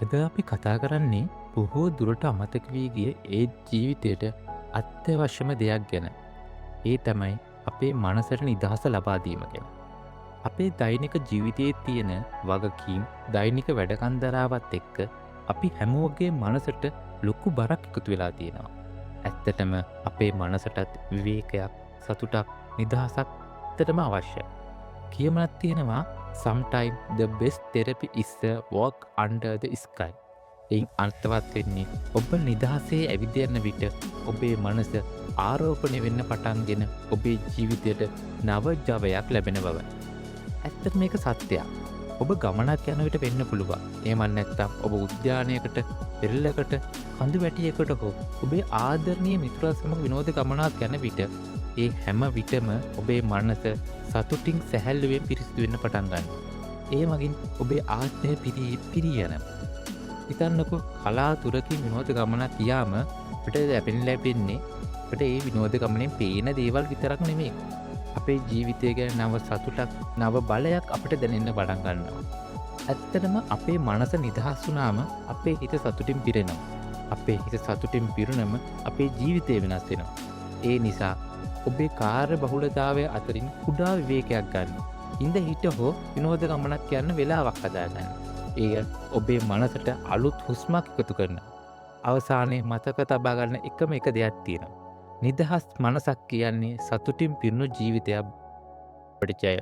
අද අපි කතා කරන්නේ බොහෝ දුරට අමතක වී ගිය ඒ ජීවිතයට අත්‍යවශ්‍යම දෙයක් ගැන. ඒ තමයි අපේ මනසට නිදහස ලබා දීම ගැන. අපේ දෛනික ජීවිතයේ තියෙන වගකීම් දෛනික වැඩකන්දරාවත් එක්ක අපි හැමෝගේ මනසට ලොකු බරක් එකතු වෙලා තියෙනවා. ඇත්තටම අපේ මනසටත් විවේකයක්, සතුටක්, නිදහසක් ඇත්තටම අවශ්‍යයි. කියමනක් තියෙනවා sometime the best therapy is a walk under the sky. එයින් අර්ථවත් වෙන්නේ ඔබ නිදහසේ ඇවිදයන්න විට ඔබේ මනස ආරෝපණය වෙන්න පටන්ගෙන ඔබේ ජීවිතයට නව ජවයක් ලැබෙන බව. ඇත්තට මේක සත්‍යයක්. ඔබ ගමනක් යන විට වෙන්න පුළුවන්. එහෙම නැත්නම් ඔබ උද්‍යානයකට, පෙරළකට, කඳු වැටියකට හෝ ඔබේ ආදරණීය මිතුරා සමග විනෝද ගමනක් යන විට ඒ හැම විටම ඔබේ මනස සතුටින් සැහැල්ලුවෙන් පිරිසිදු වෙන්න පටන් ගන්නවා. ඒ මගින් ඔබේ ආත්මය පිරී යනවා. හිතන්නකෝ කලාතුරකින් විනෝද ගමනක් ගියාම අපිට ලැබෙන්නේ අපිට ඒ විනෝද ගමනෙන් පේන දේවල් විතරක් නෙමෙයි. අපේ ජීවිතය ගැන නව සතුටක්, නව බලයක් අපිට දැනෙන්න පටන් ගන්නවා. ඇත්තටම අපේ මනස නිදහස් වුණාම අපේ හිත සතුටින් පිරෙනවා. අපේ හිත සතුටින් පිරුණම අපේ ජීවිතය වෙනස් වෙනවා. ඒ නිසා ඔබේ කාර්ය බහුලතාවය අතරින් කුඩා විවේකයක් ගන්න. ඉඳ හිට හෝ විනෝද ගමනක් යන්න වෙලාවක් හදාගන්න. එය ඔබේ මනසට අලුත් හුස්මක් එකතු කරනවා. අවසානයේ මතක තබා ගන්න එකම එක දෙයක් තියෙනවා. නිදහස් මනසක් කියන්නේ සතුටින් පිරුණු ජීවිතයක්. පරිචය